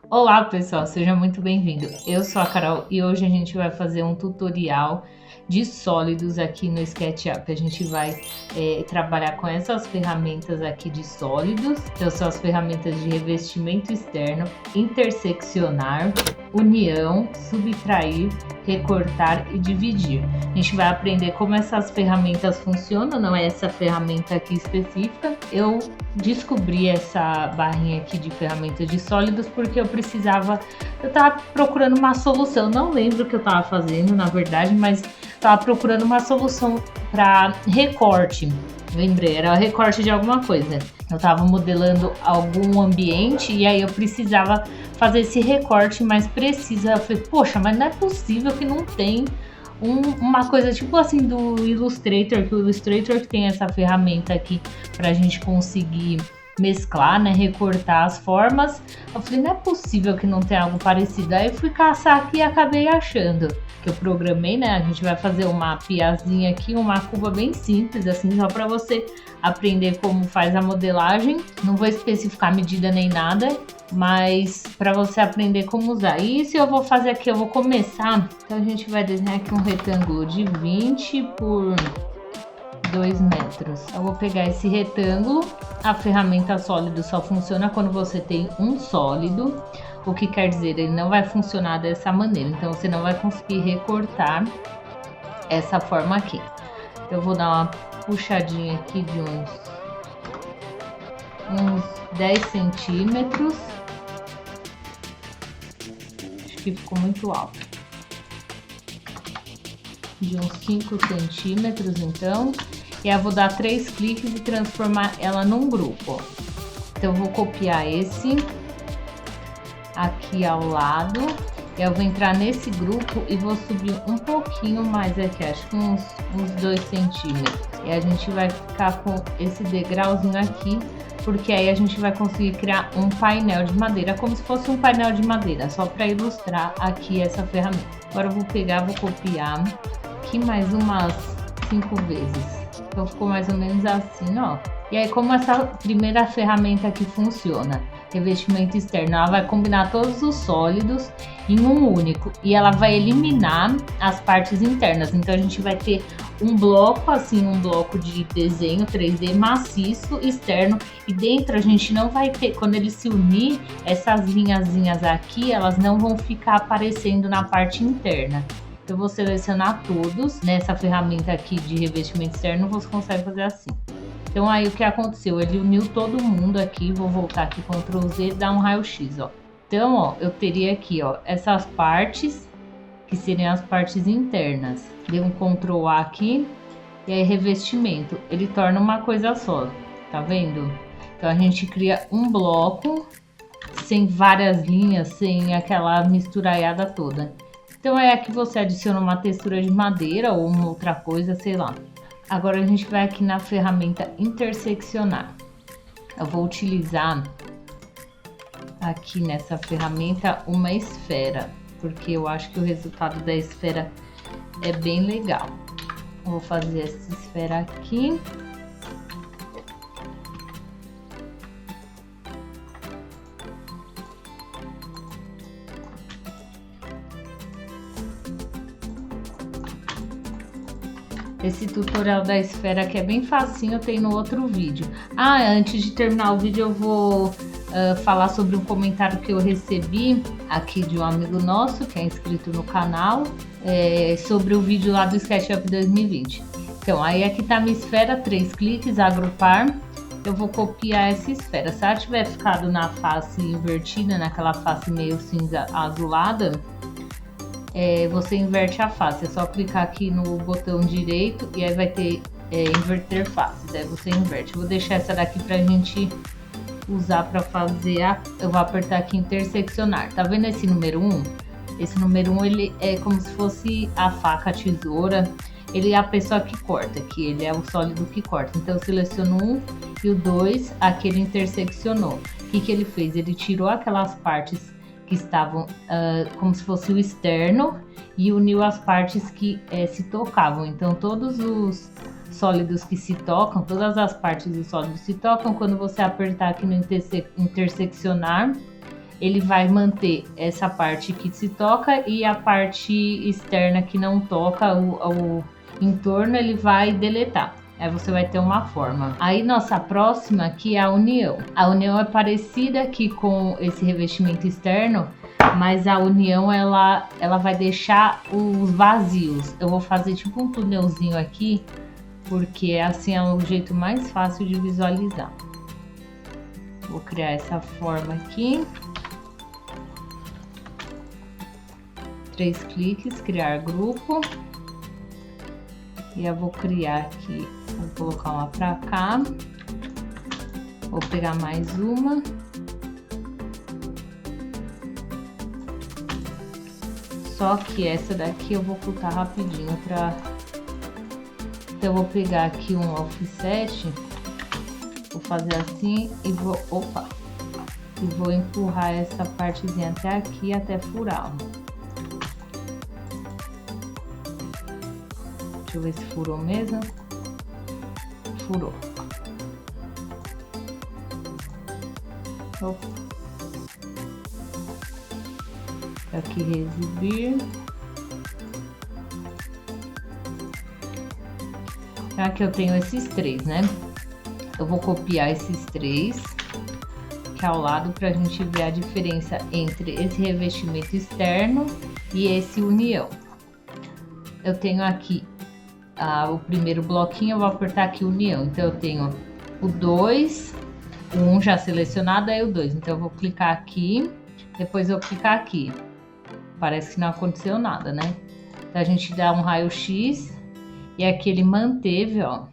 Olá pessoal, seja muito bem-vindo. Eu sou a Carol e hoje a gente vai fazer um tutorial de sólidos aqui no SketchUp. A gente vai trabalhar com essas ferramentas aqui de sólidos, então são as ferramentas de revestimento externo, interseccionar, união, subtrair, recortar e dividir. A gente vai aprender como essas ferramentas funcionam, não é essa ferramenta aqui específica. Eu descobri essa barrinha aqui de ferramentas de sólidos porque eu tava procurando uma solução, não lembro o que eu tava fazendo na verdade, mas tava procurando uma solução para recorte. Lembrei, era recorte de alguma coisa. Eu tava modelando algum ambiente e aí eu precisava fazer esse recorte mais preciso. Eu falei, poxa, mas não é possível que não tem uma coisa tipo assim do Illustrator, que o Illustrator tem essa ferramenta aqui pra gente conseguir mesclar, né, recortar as formas. Eu falei, não é possível que não tenha algo parecido. Aí eu fui caçar aqui e acabei achando. Que eu programei, né, a gente vai fazer uma piazinha aqui, uma curva bem simples, assim, só pra você aprender como faz a modelagem. Não vou especificar medida nem nada, mas para você aprender como usar. Isso eu vou fazer aqui, eu vou começar. Então a gente vai desenhar aqui um retângulo de 20 por 2 metros. Eu vou pegar esse retângulo. A ferramenta sólido só funciona quando você tem um sólido, o que quer dizer, ele não vai funcionar dessa maneira. Então você não vai conseguir recortar essa forma aqui. Eu vou dar uma puxadinha aqui de uns 10 centímetros. Acho que ficou muito alto. De uns 5 centímetros, então. E eu vou dar 3 cliques e transformar ela num grupo. Então eu vou copiar esse aqui ao lado. Eu vou entrar nesse grupo e vou subir um pouquinho mais aqui, acho que uns 2 centímetros. E a gente vai ficar com esse degrauzinho aqui, porque aí a gente vai conseguir criar um painel de madeira, como se fosse um painel de madeira, só para ilustrar aqui essa ferramenta. Agora eu vou pegar, vou copiar aqui mais umas 5 vezes. Então ficou mais ou menos assim, ó. E aí como essa primeira ferramenta aqui funciona? Revestimento externo, ela vai combinar todos os sólidos em um único e ela vai eliminar as partes internas. Então a gente vai ter um bloco assim, um bloco de desenho 3D maciço externo, e dentro a gente não vai ter, quando ele se unir, essas linhazinhas aqui, elas não vão ficar aparecendo na parte interna. Então eu vou selecionar todos nessa ferramenta aqui de revestimento externo, você consegue fazer assim. Então aí o que aconteceu? Ele uniu todo mundo aqui, vou voltar aqui, Ctrl Z, dar um raio-x, ó. Então, ó, eu teria aqui, ó, essas partes, que seriam as partes internas. Dei um Ctrl A aqui, e aí revestimento, ele torna uma coisa só, tá vendo? Então a gente cria um bloco, sem várias linhas, sem aquela misturaiada toda. Então é aqui você adiciona uma textura de madeira ou uma outra coisa, sei lá. Agora a gente vai aqui na ferramenta interseccionar. Eu vou utilizar aqui nessa ferramenta uma esfera, porque eu acho que o resultado da esfera é bem legal. Vou fazer essa esfera aqui. Esse tutorial da esfera aqui é bem facinho, tem no outro vídeo. Antes de terminar o vídeo eu vou falar sobre um comentário que eu recebi aqui de um amigo nosso que é inscrito no canal, sobre o vídeo lá do SketchUp 2020. Então, aí aqui tá a minha esfera, 3 cliques, agrupar. Eu vou copiar essa esfera. Se ela tiver ficado na face invertida, naquela face meio cinza azulada, você inverte a face, é só clicar aqui no botão direito e aí vai ter inverter faces, aí você inverte. Eu vou deixar essa daqui pra gente usar para fazer eu vou apertar aqui interseccionar. Tá vendo esse número 1? Esse número 1 ele é como se fosse a faca, a tesoura. Ele é a pessoa que corta, que ele é o sólido que corta. Então eu seleciono 1 e o 2, aqui ele interseccionou. O que ele fez? Ele tirou aquelas partes que estavam como se fosse o externo e uniu as partes que se tocavam. Então todos os sólidos que se tocam, todas as partes do sólido se tocam. Quando você apertar aqui no interseccionar, ele vai manter essa parte que se toca e a parte externa que não toca, o entorno, ele vai deletar. Aí você vai ter uma forma. Aí nossa próxima aqui é a união. A união é parecida aqui com esse revestimento externo, mas a união ela vai deixar os vazios. Eu vou fazer tipo um túnelzinho aqui, porque assim é o jeito mais fácil de visualizar. Vou criar essa forma aqui. 3 cliques, criar grupo. E eu vou criar aqui, vou colocar uma pra cá. Vou pegar mais uma. Só que essa daqui eu vou cortar rapidinho pra... Então eu vou pegar aqui um offset, vou fazer assim e vou... Opa! E vou empurrar essa partezinha até aqui, até furar. Deixa eu ver se furou mesmo. Furou. Opa. Aqui exibir. Aqui eu tenho esses 3, né? Eu vou copiar esses 3 aqui ao lado pra gente ver a diferença entre esse revestimento externo e esse união. Eu tenho aqui o primeiro bloquinho, eu vou apertar aqui união. Então eu tenho o 2, o 1 já selecionado, aí o 2. Então eu vou clicar aqui, depois eu clicar aqui. Parece que não aconteceu nada, né? Então a gente dá um raio-x e aqui ele manteve, ó.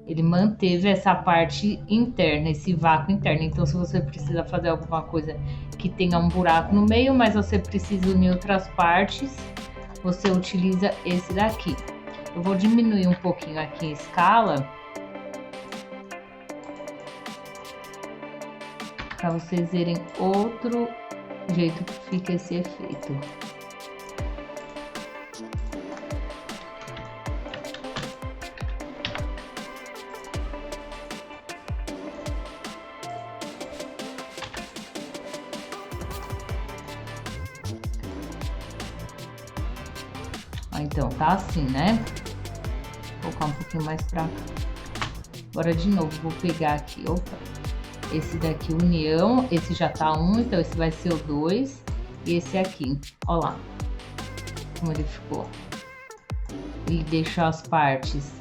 Ele manteve essa parte interna, esse vácuo interno. Então se você precisa fazer alguma coisa que tenha um buraco no meio, mas você precisa unir outras partes, você utiliza esse daqui. Eu vou diminuir um pouquinho aqui a escala para vocês verem outro jeito que fica esse efeito. Então tá assim, né? Vou colocar um pouquinho mais pra cá. Agora de novo, vou pegar aqui, opa, esse daqui união, esse já tá 1, então esse vai ser o 2 e esse aqui, ó lá como ele ficou. Ele deixou as partes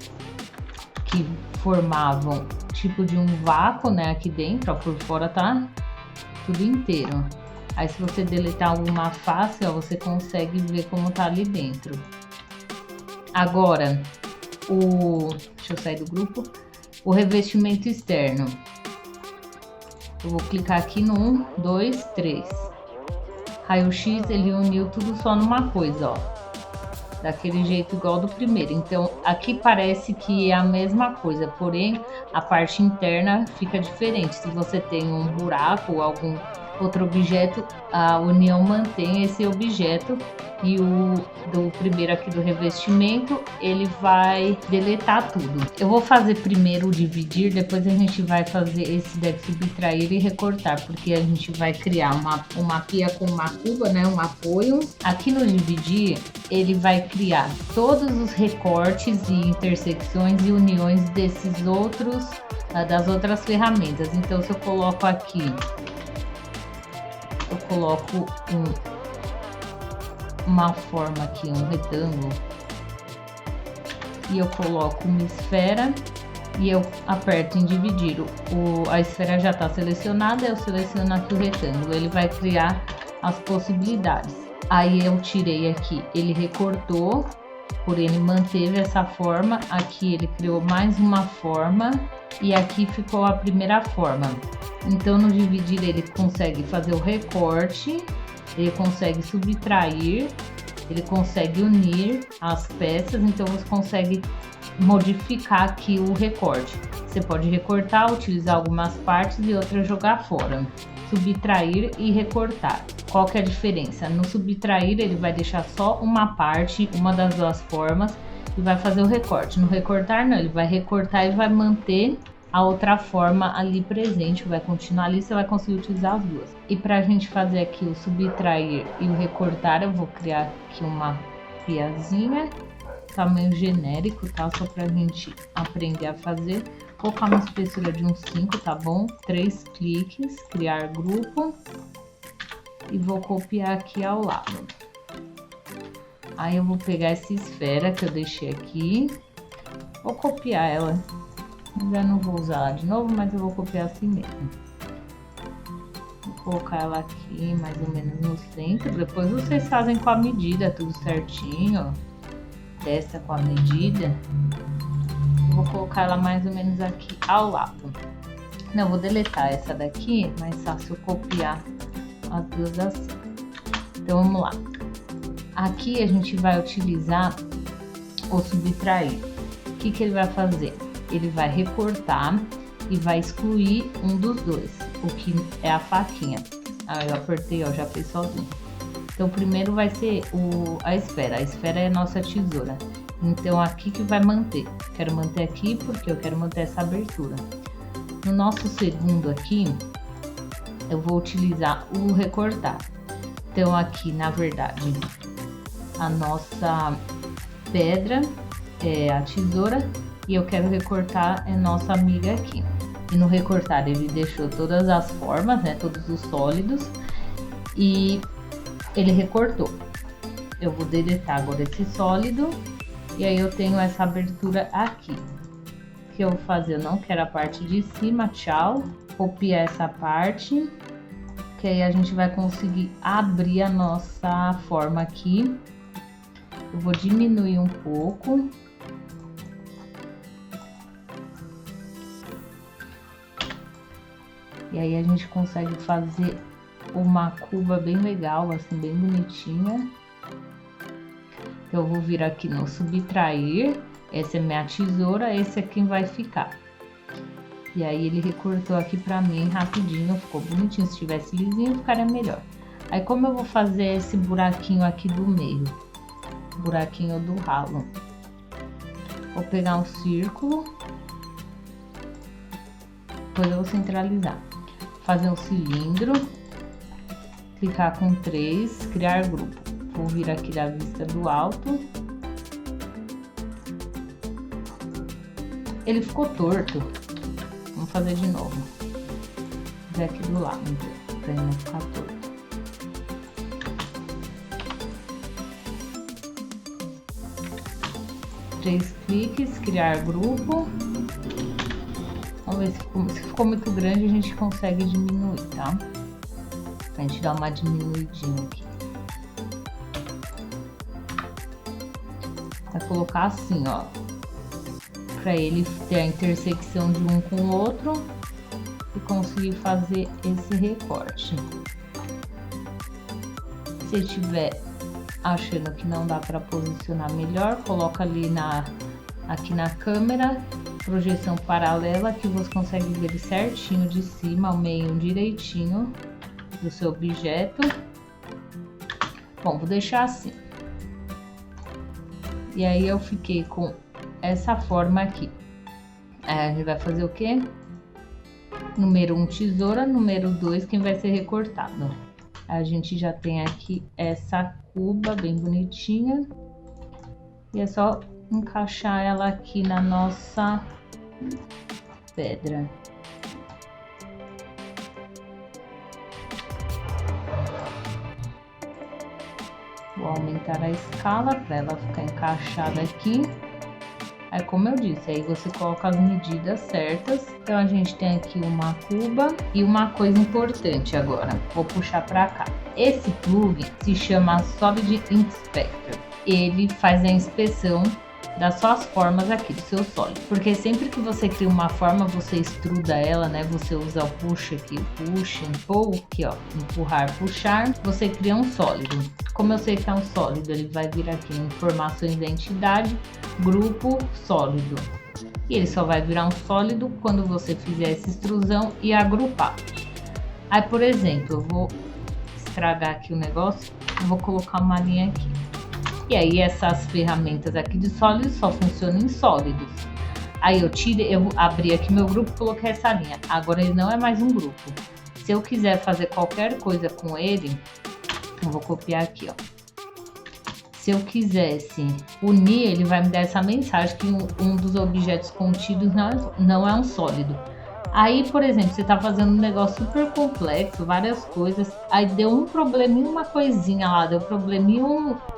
que formavam tipo de um vácuo, né, aqui dentro, ó, por fora tá tudo inteiro. Aí se você deletar alguma face, ó, você consegue ver como tá ali dentro. Agora, deixa eu sair do grupo, o revestimento externo. Eu vou clicar aqui no 1, 2, 3. Raio-x, ele uniu tudo só numa coisa, ó. Daquele jeito igual do primeiro. Então, aqui parece que é a mesma coisa, porém, a parte interna fica diferente. Se você tem um buraco ou algum outro objeto, a união mantém esse objeto. E o do primeiro aqui do revestimento, ele vai deletar tudo. Eu vou fazer primeiro o dividir, depois a gente vai fazer esse daqui, subtrair e recortar, porque a gente vai criar uma pia com uma cuba, né, um apoio. Aqui no dividir, ele vai criar todos os recortes e intersecções e uniões desses outros, das outras ferramentas. Então se eu coloco aqui, eu coloco uma forma aqui, um retângulo, e eu coloco uma esfera e eu aperto em dividir. A esfera já está selecionada, eu seleciono aqui o retângulo, ele vai criar as possibilidades. Aí eu tirei aqui, ele recortou, porém ele manteve essa forma, aqui ele criou mais uma forma e aqui ficou a primeira forma. Então no dividir ele consegue fazer o recorte, ele consegue subtrair, ele consegue unir as peças, então você consegue modificar aqui o recorte. Você pode recortar, utilizar algumas partes e outras jogar fora. Subtrair e recortar. Qual que é a diferença? No subtrair ele vai deixar só uma parte, uma das duas formas, e vai fazer o recorte. No recortar não, ele vai recortar e vai manter a outra forma ali presente, vai continuar ali, você vai conseguir utilizar as duas. E para a gente fazer aqui o subtrair e o recortar, eu vou criar aqui uma piazinha, tamanho genérico, tá? Só pra gente aprender a fazer. Vou colocar uma espessura de uns 5, tá bom? 3 cliques, criar grupo. E vou copiar aqui ao lado. Aí eu vou pegar essa esfera que eu deixei aqui. Vou copiar ela. Já não vou usar ela de novo, mas eu vou copiar assim mesmo. Vou colocar ela aqui mais ou menos no centro. Depois vocês fazem com a medida, tudo certinho. Testa com a medida. Vou colocar ela mais ou menos aqui ao lado. Não, vou deletar essa daqui, mais fácil copiar as duas assim. Então vamos lá. Aqui a gente vai utilizar o subtrair. O que ele vai fazer? Ele vai recortar e vai excluir um dos dois, o que é a faquinha. Ah, eu apertei, ó, já fez sozinho. Então primeiro vai ser a esfera. A esfera é a nossa tesoura. Então aqui que vai manter. Quero manter aqui porque eu quero manter essa abertura. No nosso segundo aqui, eu vou utilizar o recortar. Então aqui, na verdade, a nossa pedra é a tesoura e eu quero recortar a nossa amiga aqui. E no recortar ele deixou todas as formas, né, todos os sólidos, e ele recortou. Eu vou deletar agora esse sólido e aí eu tenho essa abertura aqui. O que eu vou fazer? Eu não quero a parte de cima, tchau. Copiar essa parte, que aí a gente vai conseguir abrir a nossa forma aqui. Eu vou diminuir um pouco. E aí a gente consegue fazer uma cuba bem legal, assim, bem bonitinha. Então eu vou vir aqui no subtrair. Essa é minha tesoura, esse é quem vai ficar. E aí ele recortou aqui pra mim rapidinho, ficou bonitinho. Se tivesse lisinho, ficaria melhor. Aí como eu vou fazer esse buraquinho aqui do meio? Buraquinho do ralo. Vou pegar um círculo. Depois eu vou centralizar. Fazer um cilindro. Clicar com 3, criar grupo. Vou vir aqui da vista do alto. Ele ficou torto. Vamos fazer de novo. Vou fazer aqui do lado, então, pra ele não ficar torto. Três cliques, criar grupo. Vamos ver se ficou muito grande, a gente consegue diminuir, tá? A gente dá uma diminuidinha aqui. Vai colocar assim, ó. Pra ele ter a intersecção de um com o outro e conseguir fazer esse recorte. Se tiver achando que não dá para posicionar melhor, coloca ali aqui na câmera, projeção paralela, que você consegue ver certinho de cima ao meio direitinho do seu objeto. Bom, vou deixar assim. E aí eu fiquei com essa forma aqui. Aí a gente vai fazer o quê? Número 1, tesoura. Número 2, quem vai ser recortado. A gente já tem aqui essa cuba bem bonitinha. E é só encaixar ela aqui na nossa pedra. Vou aumentar a escala para ela ficar encaixada aqui. Aí, como eu disse, aí você coloca as medidas certas. Então a gente tem aqui uma cuba e uma coisa importante agora. Vou puxar para cá. Esse plug se chama Solid Inspector. Ele faz a inspeção das suas formas aqui, do seu sólido. Porque sempre que você cria uma forma, você extruda ela, né? Você usa o push aqui, push, ou aqui, ó, empurrar, puxar, você cria um sólido. Como eu sei que é um sólido, ele vai vir aqui em informações da entidade, grupo, sólido. E ele só vai virar um sólido quando você fizer essa extrusão e agrupar. Aí, por exemplo, eu vou estragar aqui o negócio, eu vou colocar uma linha aqui. E aí essas ferramentas aqui de sólidos só funcionam em sólidos. Aí eu tirei, eu abri aqui meu grupo e coloquei essa linha. Agora ele não é mais um grupo. Se eu quiser fazer qualquer coisa com ele, eu vou copiar aqui, ó. Se eu quisesse unir, ele vai me dar essa mensagem que um dos objetos contidos não é um sólido. Aí, por exemplo, você tá fazendo um negócio super complexo, várias coisas, aí deu um probleminha, uma coisinha lá, deu probleminha,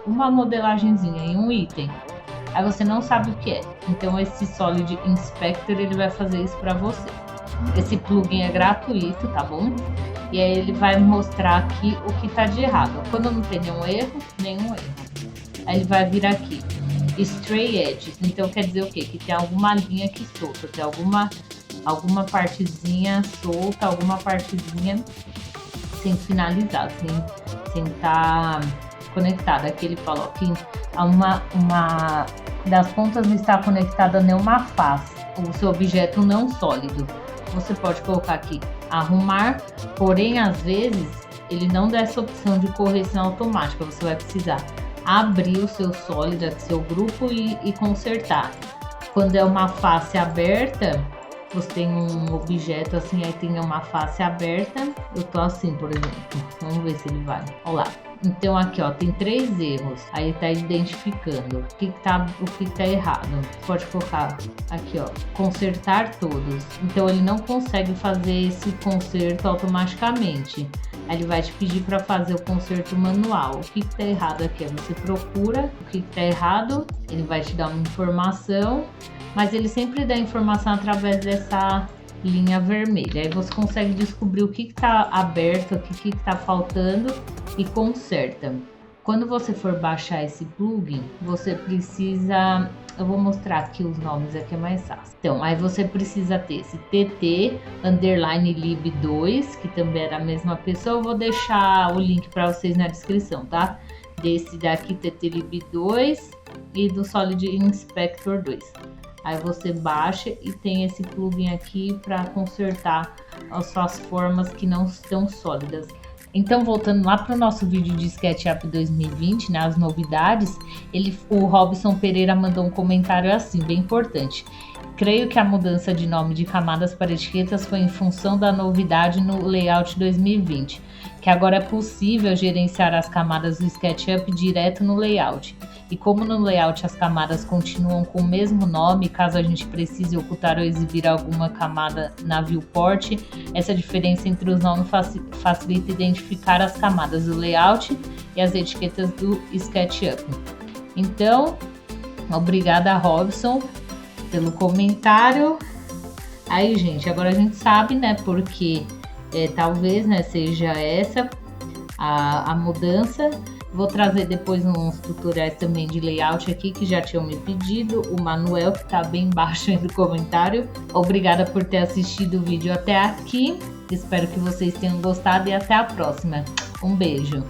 uma modelagenzinha em um item. Aí você não sabe o que é. Então esse Solid Inspector, ele vai fazer isso para você. Esse plugin é gratuito, tá bom? E aí ele vai mostrar aqui o que tá de errado. Quando não tem nenhum erro. Aí ele vai vir aqui, Stray Edges. Então quer dizer o quê? Que tem alguma linha aqui solta, tem alguma partezinha solta, alguma partezinha sem finalizar, sem estar conectada. Aqui ele falou que uma das pontas não está conectada a nenhuma face, o seu objeto não sólido. Você pode colocar aqui arrumar, porém às vezes ele não dá essa opção de correção automática. Você vai precisar abrir o seu sólido, seu grupo e consertar. Quando é uma face aberta, você tem um objeto assim, aí tem uma face aberta. Eu tô assim, por exemplo. Vamos ver se ele vai. Olha lá. Então aqui, ó, tem 3 erros. Aí tá identificando o que tá errado. Pode colocar aqui, ó, consertar todos. Então ele não consegue fazer esse conserto automaticamente. Aí ele vai te pedir para fazer o conserto manual. O que tá errado aqui? Você procura o que tá errado. Ele vai te dar uma informação, mas ele sempre dá informação através dessa linha vermelha. Aí você consegue descobrir o que tá aberto, o que tá faltando e conserta. Quando você for baixar esse plugin, você precisa... Eu vou mostrar aqui os nomes, aqui é mais fácil. Então, aí você precisa ter esse TT_lib2, que também era a mesma pessoa. Eu vou deixar o link para vocês na descrição, tá? Desse daqui, TT_lib2 e do Solid Inspector 2. Aí você baixa e tem esse plugin aqui para consertar as suas formas que não estão sólidas. Então, voltando lá para o nosso vídeo de SketchUp 2020, né, as novidades, o Robson Pereira mandou um comentário assim, bem importante. Creio que a mudança de nome de camadas para etiquetas foi em função da novidade no Layout 2020, que agora é possível gerenciar as camadas do SketchUp direto no Layout. E como no Layout as camadas continuam com o mesmo nome, caso a gente precise ocultar ou exibir alguma camada na viewport, essa diferença entre os nomes facilita identificar as camadas do Layout e as etiquetas do SketchUp. Então, obrigada, Robson, pelo comentário. Aí, gente, agora a gente sabe, né, porque talvez, né, seja essa a mudança. Vou trazer depois uns tutoriais também de layout aqui que já tinham me pedido. O Manuel, que tá bem embaixo aí no comentário. Obrigada por ter assistido o vídeo até aqui. Espero que vocês tenham gostado e até a próxima. Um beijo!